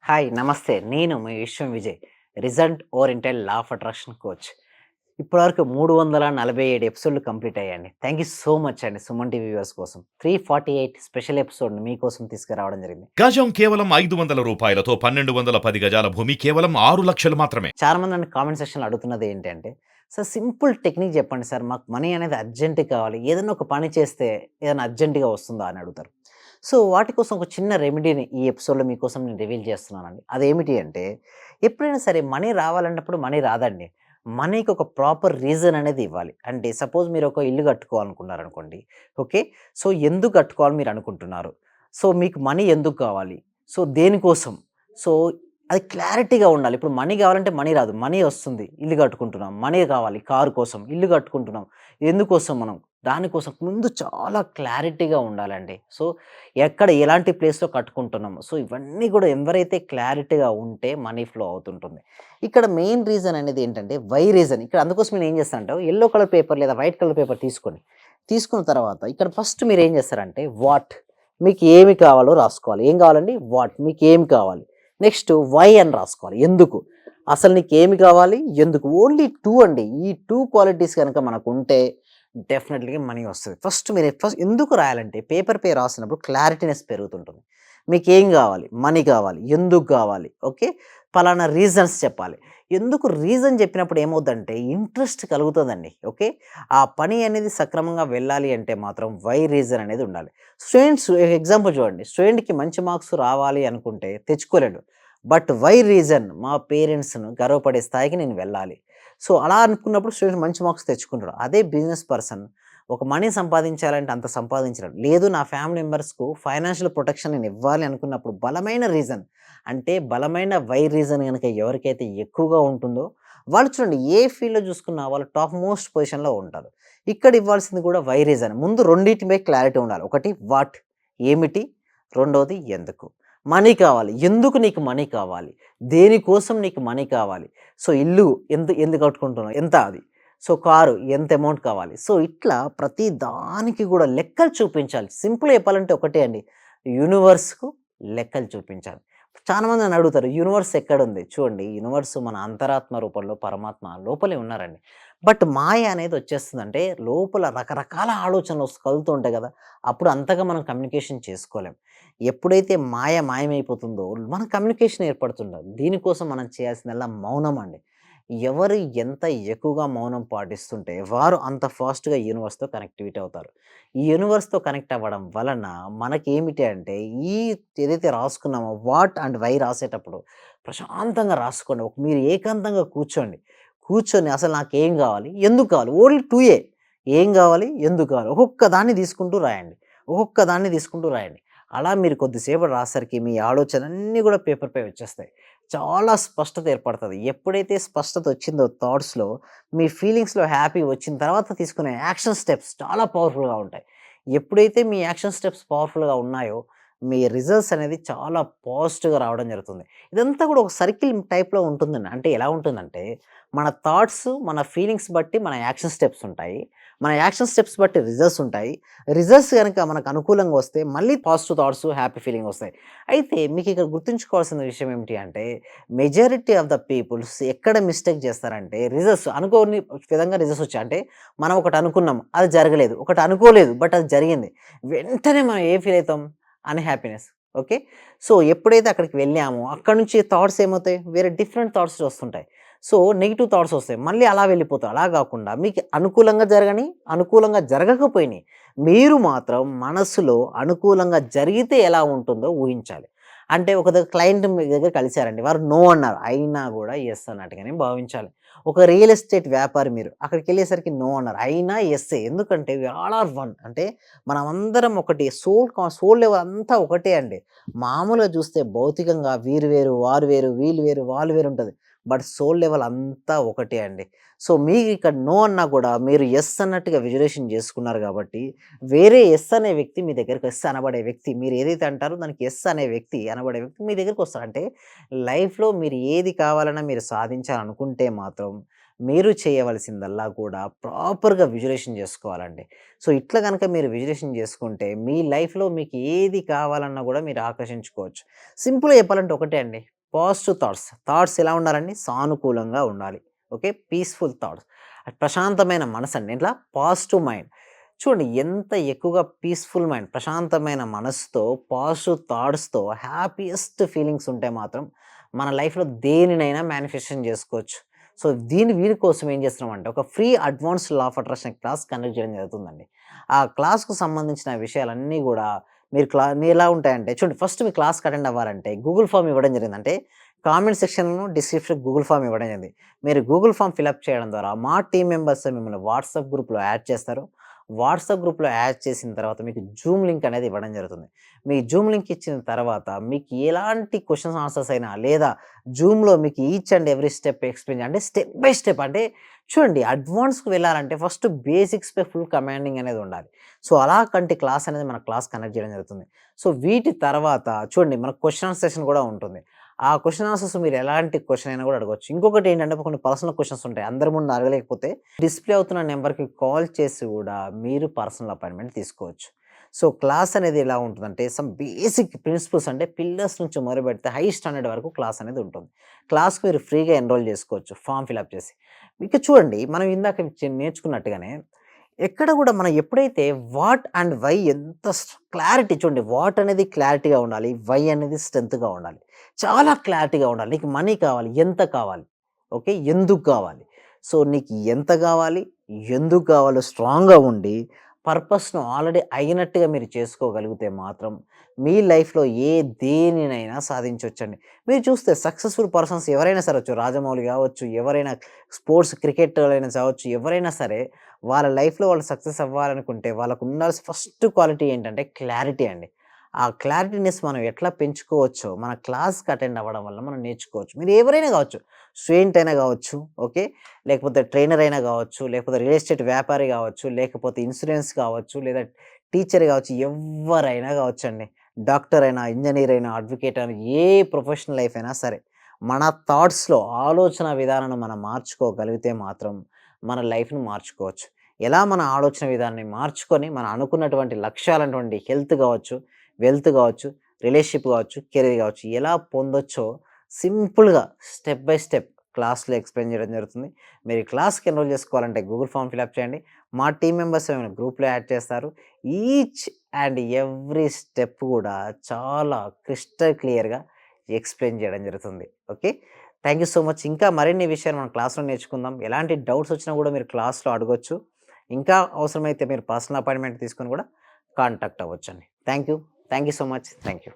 Hi నమస్తే. నేను మీ విశ్వం Vijay. Result oriented law of attraction coach. ఇప్పటివరకు 347 ఎపిసోడ్‌లు కంప్లీట్ అయ్యాయండి. థాంక్ యూ సో మచ్ అండి సుమన్ టీవీ వ్యూవర్స్ కోసం. 348 స్పెషల్ ఎపిసోడ్‌ని మీకోసం తీసుకురావడం జరిగింది. గజం కేవలం రూ. 500తో 1210 గజాల భూమి కేవలం 6,00,000 మాత్రమే. చాలామంది నన్ను కామెంట్ సెక్షన్‌లో అడుగుతున్నది ఏంటంటే, సార్ సింపుల్ టెక్నిక్ చెప్పండి సార్. మాకు మనీ అనేది అర్జెంట్‌గా కావాలి. ఏదైనా ఒక పని చేస్తే ఏదైనా అర్జెంట్‌గా వస్తుందా అని అడుగుతారు. సో, వాటి కోసం ఒక చిన్న రెమెడీని ఈ ఎపిసోడ్‌లో మీకోసం నేను రివీల్ చేస్తున్నానండి. అదేమిటి అంటే, ఎప్పుడైనా సరే మనీ రావాలన్నప్పుడు మనీ రాదండి. మనీకి ఒక ప్రాపర్ రీజన్ అనేది ఇవ్వాలి. అంటే సపోజ్ మీరు ఒక ఇల్లు కట్టుకోవాలనుకున్నారనుకోండి. ఓకే. సో, ఎందుకు కట్టుకోవాలని మీరు అనుకుంటున్నారు? సో, మీకు మనీ ఎందుకు కావాలి? సో, దేనికోసం? సో, అది క్లారిటీగా ఉండాలి. ఇప్పుడు మనీ కావాలంటే మనీ రాదు. మనీ వస్తుంది. ఇల్లు కట్టుకుంటున్నాం. మనీ కావాలి కారు కోసం. ఇల్లు కట్టుకుంటున్నాం. ఎందుకోసం మనం? దానికోసం ముందు చాలా క్లారిటీగా ఉండాలండి. సో, ఎక్కడ ఎలాంటి ప్లేస్‌లో కట్టుకుంటున్నాము. సో, ఇవన్నీ కూడా ఎవరైతే క్లారిటీగా ఉంటే మనీ ఫ్లో అవుతుంటుంది. ఇక్కడ మెయిన్ రీజన్ అనేది ఏంటంటే వై రీజన్. ఇక్కడ అందుకోసం నేను ఏం చేస్తానంటే యెల్లో కలర్ పేపర్ లేదా వైట్ కలర్ పేపర్ తీసుకోండి. తీసుకున్న తర్వాత ఇక్కడ ఫస్ట్ మీరేం చేస్తారంటే వాట్ మీకు ఏమి కావాలో రాసుకోవాలి. ఏం కావాలండి? వాట్ మీకేమి కావాలి? నెక్స్ట్ వై అని రాసుకోవాలి. ఎందుకు? అసలు నీకేమి కావాలి? ఎందుకు? ఓన్లీ 2 అండి. ఈ 2 క్వాలిటీస్ గనక మనకుంటే డెఫినెట్‌లీగా మనీ వస్తది. ఫస్ట్ ఎందుకు రాయాలంటే పేపర్ రాసినప్పుడు క్లారిటీనెస్ పెరుగుతుంటుంది. మీకేం గావాలి? మనీ గావాలి. ఎందుకు గావాలి? ఓకే. పలానా రీజన్స్ చెప్పాలి. ఎందుకు రీజన్ చెప్పినప్పుడు ఏమవుద్దంటే ఇంట్రెస్ట్ కలుగుతదండి. ఓకే. ఆ పని అనేది సక్రమంగా వెళ్ళాలి అంటే మాత్రం వై రీజన్ అనేది ఉండాలి. స్టూడెంట్స్ ఎగ్జాంపుల్ చూడండి. స్టూడెంట్‌కి మంచి మార్క్స్ రావాలి అనుకుంటే తెచ్చుకోలేడు. బట్ వై రీజన్ మా పేరెంట్స్‌ను గర్వపడే స్థాయికి నేను వెళ్ళాలి. సో, అలా అనుకున్నప్పుడు స్టూడెంట్ మంచి మార్క్స్ తెచ్చుకుంటాడు. అదే బిజినెస్ పర్సన్ ఒక మనీ సంపాదించాలంటే అంత సంపాదించలేడు. లేదు నా ఫ్యామిలీ మెంబర్స్‌కు ఫైనాన్షియల్ ప్రొటెక్షన్ నేను ఇవ్వాలి అనుకున్నప్పుడు బలమైన రీజన్ అంటే బలమైన వై రీజన్ గనక ఎవరికైతే ఎక్కువగా ఉంటుందో వాళ్ళు చూడండి ఏ ఫీల్డ్‌లో చూసుకున్నా వాళ్ళు టాప్ మోస్ట్ పొజిషన్‌లో ఉంటారు. ఇక్కడ ఇవ్వాల్సింది కూడా వై రీజన్. ముందు రెండిటిపై క్లారిటీ ఉండాలి. ఒకటి వాట్ ఏమిటి? రెండోది ఎందుకు? మనీ కావాలి. ఎందుకు నీకు మనీ కావాలి? దేనికోసం నీకు మనీ కావాలి? సో, ఇల్లు ఎందుకు కట్టుకుంటున్నావు? ఎంత అది? సో, కారు ఎంత అమౌంట్ కావాలి? సో, ఇట్లా ప్రతి దానికి గూడా లెక్కలు చూపించాలి. సింపుల్‌గా చెప్పాలంటే ఒకటే అండి. యూనివర్స్‌కు లెక్కలు చూపించాలి. చాలామంది నన్ను అడుగుతారు యూనివర్స్ ఎక్కడుంది? చూడండి యూనివర్స్ మన అంతరాత్మ రూపంలో పరమాత్మ లోపలే ఉన్నారండి. బట్ మాయ అనేది వచ్చేస్తుందంటే లోపల రకరకాల ఆలోచనలు కలుగుతూ ఉంటాయి గదా! అప్పుడు అంతగా మనం కమ్యూనికేషన్ చేసుకోలేం. ఎప్పుడైతే మాయమైపోతుందో మన కమ్యూనికేషన్ ఏర్పడుతుండదు. దీనికోసం మనం చేయాల్సిందల్లా మౌనం అండి. ఎవరు ఎంత ఎక్కువగా మౌనం పాటిస్తుంటే వారు అంత ఫాస్ట్‌గా యూనివర్స్‌తో కనెక్టివిటీ అవుతారు. ఈ యూనివర్స్‌తో కనెక్ట్ అవ్వడం వలన మనకేమిటి అంటే ఈ ఏదైతే రాసుకున్నామో వాట్ అండ్ వై రాసేటప్పుడు ప్రశాంతంగా రాసుకోండి. మీరు ఏకాంతంగా కూర్చోండి. కూర్చొని అసలు నాకేం గావాలి? ఎందుకు కావాలి? ఓన్లీ 2 ఏం గావాలి? ఎందుకు కావాలి? ఒక్కొక్క దాన్ని తీసుకుంటూ రాయండి. ఒక్కొక్క దాన్ని తీసుకుంటూ రాయండి. అలా మీరు కొద్దిసేపటి రాసేసరికి మీ ఆలోచనలన్నీ గూడా పేపర్‌పై వచ్చేస్తాయి. చాలా స్పష్టత ఏర్పడతది. ఎప్పుడైతే స్పష్టత వచ్చిందో థాట్స్‌లో మీ ఫీలింగ్స్‌లో హ్యాపీ వచ్చిన తర్వాత తీసుకునే యాక్షన్ స్టెప్స్ చాలా పవర్‌ఫుల్‌గా ఉంటాయి. ఎప్పుడైతే మీ యాక్షన్ స్టెప్స్ పవర్‌ఫుల్‌గా ఉన్నాయో మీ రిజల్ట్స్ అనేది చాలా పాజిటివ్‌గా రావడం జరుగుతుంది. ఇదంతా కూడా ఒక సర్కిల్ టైప్‌లో ఉంటుందండి. అంటే ఎలా ఉంటుందంటే మన థాట్స్, మన ఫీలింగ్స్ బట్టి మన యాక్షన్ స్టెప్స్ ఉంటాయి. మన యాక్షన్ స్టెప్స్ బట్టి రిజల్ట్స్ ఉంటాయి. రిజల్ట్స్ గనక మనకు అనుకూలంగా వస్తే మళ్ళీ పాజిటివ్ థాట్స్, హ్యాపీ ఫీలింగ్ వస్తాయి. అయితే మీకిక్కడ గుర్తుంచుకోవాల్సిన విషయం ఏమిటి అంటే మెజారిటీ ఆఫ్ ద పీపుల్స్ ఎక్కడ మిస్టేక్ చేస్తారంటే రిజల్ట్స్ అనుకోని విధంగా రిజల్ట్స్ వచ్చాయి. అంటే మనం ఒకటి అనుకున్నాం. అది జరగలేదు. ఒకటి అనుకోలేదు. బట్ అది జరిగింది. వెంటనే మనం ఏ ఫీల్ అయితాం? అన్‌హ్యాపీనెస్. ఓకే. సో, ఎప్పుడైతే అక్కడికి వెళ్ళామో అక్కడి నుంచి థాట్స్ ఏమవుతాయి? వేరే డిఫరెంట్ థాట్స్ వస్తుంటాయి. సో, నెగెటివ్ థాట్స్ వస్తాయి. మళ్ళీ అలా వెళ్ళిపోతాం. అలా గాకుండా మీకు అనుకూలంగా జరగని, అనుకూలంగా జరగకపోయినియి. మీరు మాత్రం మనసులో అనుకూలంగా జరిగితే ఎలా ఉంటుందో ఊహించాలి. అంటే ఒక క్లయింట్ మీ దగ్గర కలిసారండి. వారు నో అన్నారు. అయినా గూడా యెస్ అన్నట్టుగానే భావించాలి. ఒక రియల్ ఎస్టేట్ వ్యాపారి మీరు. అక్కడికెళ్ళేసరికి నో అన్నారు. అయినా యెస్సే. ఎందుకంటే వి ఆల్ ఆర్ వన్. అంటే మనమందరం ఒకటి. సోల్ లెవెల్ అంతా ఒకటే అండి. మామూలుగా చూస్తే భౌతికంగా వీరు వేరు, వారు వేరు, వీళ్ళు వేరు, వాళ్ళు వేరు ఉంటది. బట్ సోల్ లెవెల్ అంతా ఒకటే అండి. సో, మీకిక్కడ నో అన్నా కూడా మీరు యెస్ అన్నట్టుగా విజువలైజేషన్ చేసుకున్నారు గాబట్టి, వేరే యెస్ అనే వ్యక్తి మీ దగ్గరికి యెస్ అనబడే వ్యక్తి మీరు ఏదైతే అంటారో దానికి యెస్ అనే వ్యక్తి అనబడే వ్యక్తి మీ దగ్గరికొస్తాడు. అంటే లైఫ్‌లో మీరు ఏది కావాలన్నా మీరు సాధించాలనుకుంటే మాత్రం మీరు చేయవలసిందల్లా కూడా ప్రాపర్‌గా విజువలైజేషన్ జేసుకోవాలండి. సో, ఇట్లా గనక మీరు విజువలైజేషన్ జేసుకుంటే మీ లైఫ్‌లో మీకు ఏది కావాలన్నా గూడా మీరు ఆకర్షించుకోవచ్చు. సింపుల్‌గా చెప్పాలంటే ఒకటే అండి. పాజిటివ్ థాట్స్ ఎలా ఉండాలండి? సానుకూలంగా ఉండాలి. ఓకే. పీస్‌ఫుల్ థాట్స్, ప్రశాంతమైన మనసండి. ఇట్లా పాజిటివ్ మైండ్. చూడండి ఎంత ఎక్కువగా పీస్‌ఫుల్ మైండ్, ప్రశాంతమైన మనసుతో, పాజిటివ్ థాట్స్‌తో, హ్యాపీయెస్ట్ ఫీలింగ్స్ ఉంటే మాత్రం మన లైఫ్‌లో దేనినైనా మేనిఫెస్టేషన్ చేసుకోవచ్చు. సో, వీరి కోసం ఏం చేస్తున్నామంటే ఒక free advanced law of attraction class conduct చేయడం జరుగుతుందండి. ఆ క్లాస్‌కు సంబంధించిన విషయాలన్నీ గూడా ఎలా ఉంటాయంటే చూడండి, ఫస్ట్ మీ క్లాస్‌కి అటెండ్ అవ్వాలంటే గూగుల్ ఫార్మ్ ఇవ్వడం జరిగింది. అంటే కామెంట్ సెక్షన్‌లో డిస్క్రిప్షన్ గూగుల్ ఫార్మ్ ఇవ్వడం జరిగింది. మీరు గూగుల్ ఫార్మ్ ఫిలప్ చేయడం ద్వారా మా టీమ్ మెంబర్స్ మిమ్మల్ని వాట్సాప్ గ్రూప్‌లో యాడ్ చేస్తారు. వాట్సాప్ గ్రూప్‌లో యాడ్ చేసిన తర్వాత మీకు జూమ్ లింక్ అనేది ఇవ్వడం జరుగుతుంది. మీ జూమ్ లింక్ ఇచ్చిన తర్వాత మీకు ఎలాంటి క్వెషన్స్ ఆన్సర్స్ అయినా లేదా జూమ్‌లో మీకు each and every step explain అంటే స్టెప్ బై స్టెప్ అంటే చూడండి, అడ్వాన్స్‌కి వెళ్ళాలంటే ఫస్ట్ బేసిక్స్‌పై ఫుల్ కమాండింగ్ అనేది ఉండాలి. సో, అలాంటి క్లాస్ అనేది మన క్లాస్ కండక్ట్ చేయడం జరుగుతుంది. సో, వీటి తర్వాత చూడండి మనకు క్వెషన్ ఆన్సర్ సెషన్ కూడా ఉంటుంది. ఆ క్వెషన్ ఆన్సర్స్ మీరు ఎలాంటి క్వెషన్ అయినా కూడా అడగొచ్చు. ఇంకొకటి ఏంటంటే కొన్ని పర్సనల్ క్వెషన్స్ ఉంటాయి. అందరి ముందు అడగలేకపోతే డిస్‌ప్లే అవుతున్న నంబర్‌కి కాల్ చేసి కూడా మీరు పర్సనల్ అపాయింట్‌మెంట్ తీసుకోవచ్చు. సో, క్లాస్ అనేది ఎలా ఉంటుందంటే సమ్ బేసిక్ ప్రిన్సిపల్స్ అంటే పిల్లర్స్ నుంచి మొదలుపెడితే హై స్టాండర్డ్ వరకు క్లాస్ అనేది ఉంటుంది. క్లాస్‌కి మీరు ఫ్రీగా ఎన్రోల్ చేసుకోవచ్చు ఫార్మ్ ఫిలప్ చేసి. ఇక చూడండి, మనం ఇందాక నేర్చుకున్నట్టుగానే ఎక్కడ కూడా మనం ఎప్పుడైతే వాట్ అండ్ వై ఎంత క్లారిటీ చూడండి, వాట్ అనేది క్లారిటీగా ఉండాలి. వై అనేది స్ట్రెంగ్త్‌గా ఉండాలి. చాలా క్లారిటీగా ఉండాలి. నీకు మనీ కావాలి. ఎంత కావాలి? ఓకే. ఎందుకు కావాలి? సో, నీకు ఎంత కావాలి? ఎందుకు కావాలో స్ట్రాంగ్‌గా ఉండి పర్పస్‌ను ఆల్రెడీ అయినట్టుగా మీరు చేసుకోగలిగితే మాత్రం మీ లైఫ్‌లో దేనినైనా సాధించొచ్చండి. మీరు చూస్తే సక్సెస్‌ఫుల్ పర్సన్స్ ఎవరైనా సరే రాజమౌళి కావచ్చు, ఎవరైనా స్పోర్ట్స్ క్రికెటర్లైనా కావచ్చు, ఎవరైనా సరే వాళ్ళ లైఫ్‌లో వాళ్ళు సక్సెస్ అవ్వాలనుకుంటే వాళ్ళకు ఉండాల్సిన ఫస్ట్ క్వాలిటీ ఏంటంటే క్లారిటీ అండి. ఆ క్లారిటీనెస్ మనం ఎట్లా పెంచుకోవచ్చో మన క్లాస్‌కి అటెండ్ అవ్వడం వల్ల మనం నేర్చుకోవచ్చు. మీరు ఎవరైనా కావచ్చు. స్టూడెంట్ అయినా కావచ్చు, ఓకే. లేకపోతే ట్రైనర్ అయినా కావచ్చు, లేకపోతే రియల్ ఎస్టేట్ వ్యాపారి కావచ్చు, లేకపోతే ఇన్సూరెన్స్ కావచ్చు, లేదా టీచర్ కావచ్చు, ఎవ్వరైనా కావచ్చండి. డాక్టర్ అయినా, ఇంజినీర్ అయినా, అడ్వకేట్ అయినా, ఏ ప్రొఫెషనల్ లైఫ్ అయినా సరే. మన థాట్స్‌లో ఆలోచన విధానాన్ని మనం మార్చుకోగలిగితే మాత్రం మన లైఫ్‌ని మార్చుకోవచ్చు. ఎలా మన ఆలోచన విధానాన్ని మార్చుకొని మనం అనుకున్నటువంటి లక్ష్యాలైనటువంటి హెల్త్ కావచ్చు, వెల్త్ కావచ్చు, రిలేషన్‌షిప్ కావచ్చు, కెరీర్ కావచ్చు, ఎలా పొందొచ్చో సింపుల్‌గా స్టెప్ బై స్టెప్ క్లాస్‌లో ఎక్స్‌ప్లెయిన్ చేయడం జరుగుతుంది. మీరు ఈ క్లాస్‌కి ఎన్రోల్ చేసుకోవాలంటే గూగుల్ ఫార్మ్ ఫిలప్ చేయండి. మా టీమ్ మెంబర్స్ మిమ్మల్ని గ్రూప్‌లో యాడ్ చేస్తారు. ఈచ్ అండ్ ఎవ్రీ స్టెప్ కూడా చాలా క్రిస్టల్ క్లియర్‌గా ఎక్స్‌ప్లెయిన్ చేయడం జరుగుతుంది. Okay. Thank you so much. ఇంకా మరిన్ని విషయాలు మనం క్లాస్‌లో నేర్చుకుందాం. ఎలాంటి డౌట్స్ వచ్చినా కూడా మీరు క్లాస్‌లో అడగొచ్చు. ఇంకా అవసరమైతే మీరు పర్సనల్ అపాయింట్‌మెంట్ తీసుకొని కూడా కాంటాక్ట్ అవ్వచ్చండి. Thank you. Thank you so much. Thank you.